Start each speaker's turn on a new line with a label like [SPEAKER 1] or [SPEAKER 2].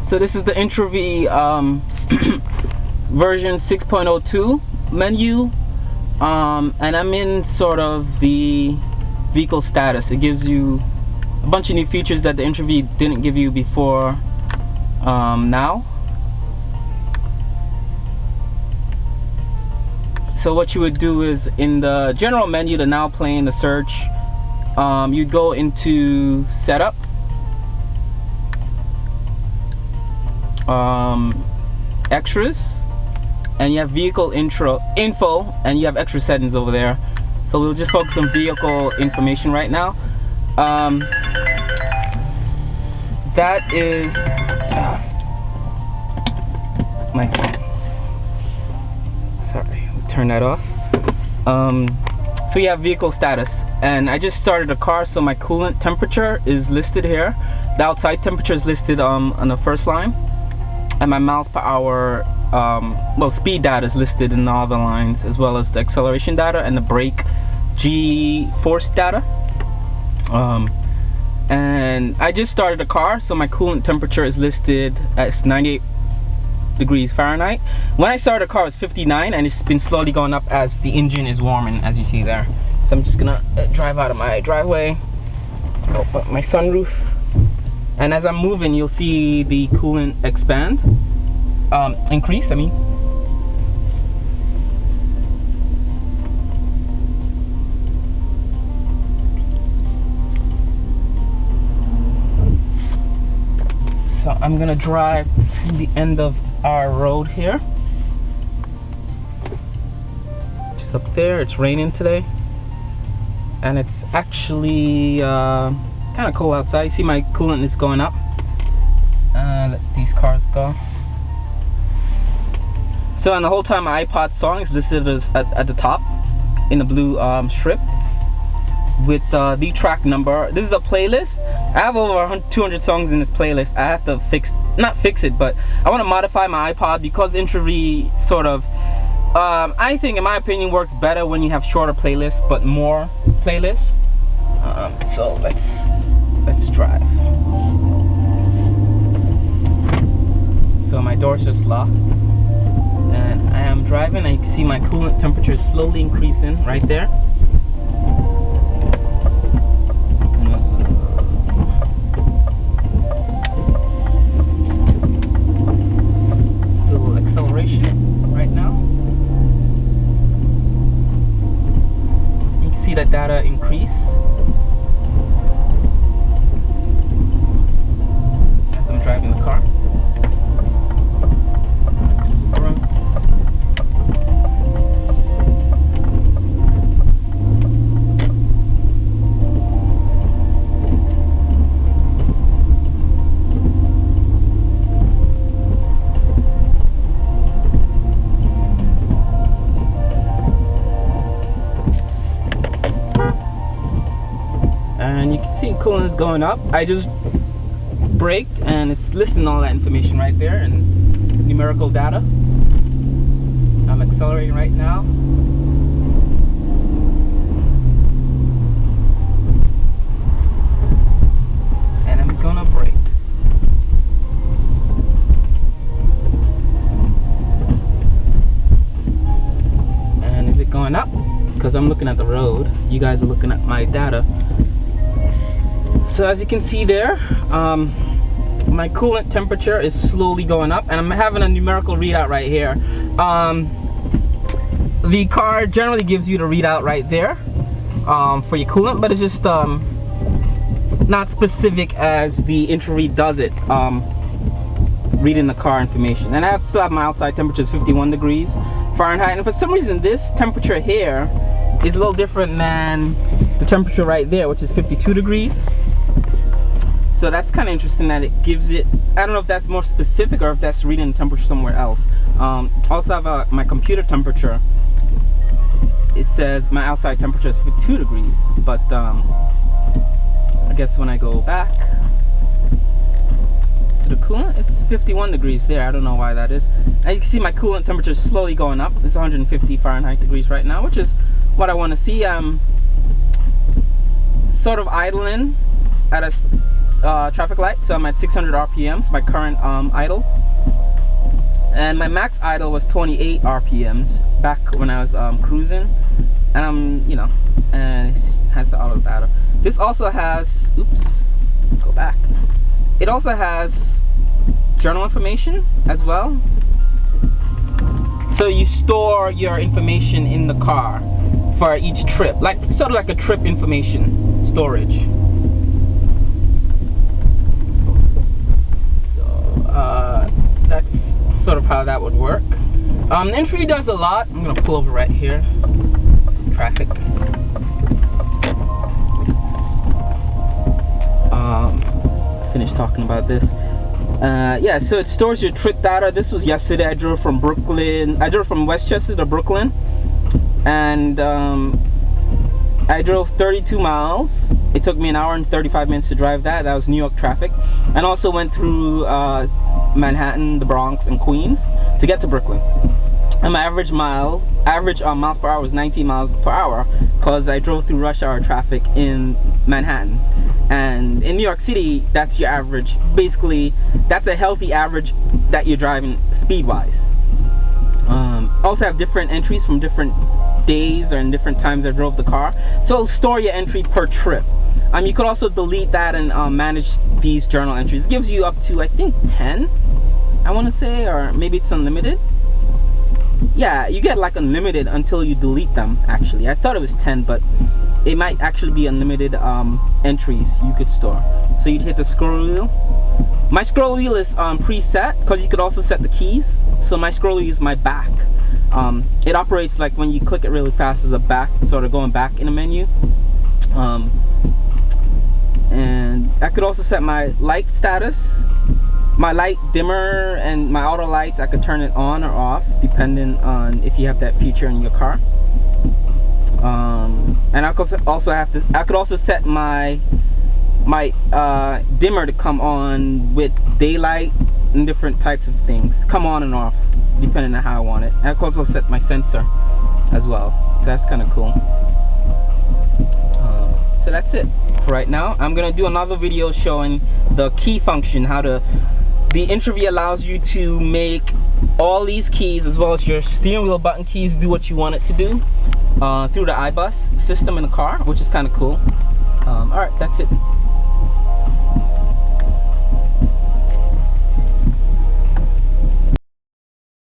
[SPEAKER 1] So this is the Intravee version 6.02 menu, and I'm in sort of the vehicle status. It gives you a bunch of new features that the Intravee didn't give you before now. So what you would do is, in the general menu, the now plane, the search, you'd go into setup, extras, and you have vehicle info, and you have extra settings over there. So we'll just focus on vehicle information right now. That is sorry, turn that off. So you have vehicle status, and I just started a car, so my coolant temperature is listed here. The outside temperature is listed on the first line, and my miles per hour, well, speed data is listed in all the lines, as well as the acceleration data and the brake G-force data. And I just started a car, so my coolant temperature is listed as 98 degrees Fahrenheit. When I started a car, it was 59, and it's been slowly going up as the engine is warming, as you see there. So I'm just gonna drive out of my driveway, open my sunroof, and as I'm moving, you'll see the coolant expand, increase, I mean. So I'm gonna drive to the end of our road here. Just up there, it's raining today, and it's actually kind of cold outside. You see my coolant is going up. Let these cars go. So, and the whole time my iPod song is listed as at the top in the blue strip with the track number. This is a playlist. I have over 200 songs in this playlist. I have to not fix it, but I want to modify my iPod because Intravee sort of, I think in my opinion, works better when you have shorter playlists but more playlists. So let's drive. So my door's just locked, and I am driving, and you can see my coolant temperature is slowly increasing right there. Little acceleration right now. You can see that data increase as I'm driving the car. And you can see coolant is going up. I just braked, and it's listing all that information right there and numerical data. I'm accelerating right now. And I'm gonna brake. And is it going up? Because I'm looking at the road. You guys are looking at my data. So as you can see there, my coolant temperature is slowly going up, and I'm having a numerical readout right here. The car generally gives you the readout right there for your coolant, but it's just not specific as the Intravee does it, reading the car information. And I still have my outside temperature is 51 degrees Fahrenheit, and for some reason this temperature here is a little different than the temperature right there, which is 52 degrees. So that's kind of interesting that it gives it, I don't know if that's more specific or if that's reading the temperature somewhere else. Also have my computer temperature. It says my outside temperature is 52 degrees, but I guess when I go back to the coolant, it's 51 degrees there. I don't know why that is. As you can see, my coolant temperature is slowly going up. It's 150 Fahrenheit degrees right now, which is what I want to see. Sort of idling at a traffic light, so I'm at 600 RPMs, my current idle. And my max idle was 28 RPMs back when I was cruising. And I'm, you know, and it has the auto data. This also has, oops, go back. It also has journal information as well. So you store your information in the car for each trip, like sort of like a trip information storage. So that's sort of how that would work. Intravee does a lot. I'm gonna pull over right here. Traffic. Finished talking about this. Yeah, so it stores your trip data. This was yesterday. I drove from Brooklyn. I drove from Westchester to Brooklyn, and I drove 32 miles. It took me an hour and 35 minutes to drive that. That was New York traffic, and also went through Manhattan, the Bronx, and Queens to get to Brooklyn. And my average miles per hour was 19 miles per hour because I drove through rush hour traffic in Manhattan. And in New York City, that's your average. Basically, that's a healthy average that you're driving speed-wise. Also have different entries from different days or in different times I drove the car. So it'll store your entry per trip. You could also delete that and manage these journal entries. It gives you up to, I think, 10, I want to say, or maybe it's unlimited. Yeah, you get like unlimited until you delete them, actually. I thought it was 10, but it might actually be unlimited entries you could store. So you'd hit the scroll wheel. My scroll wheel is preset, because you could also set the keys. So my scroll wheel is my back. It operates like when you click it really fast as a back, sort of going back in a menu. And I could also set my light status. My light dimmer and my auto lights, I could turn it on or off depending on if you have that feature in your car. And I could also set my dimmer to come on with daylight and different types of things, come on and off depending on how I want it. And I could also set my sensor as well. So that's kind of cool. So that's it for right now. I'm gonna do another video showing the key function, the Intravee allows you to make all these keys as well as your steering wheel button keys do what you want it to do through the iBus system in the car, which is kind of cool. Alright, that's it.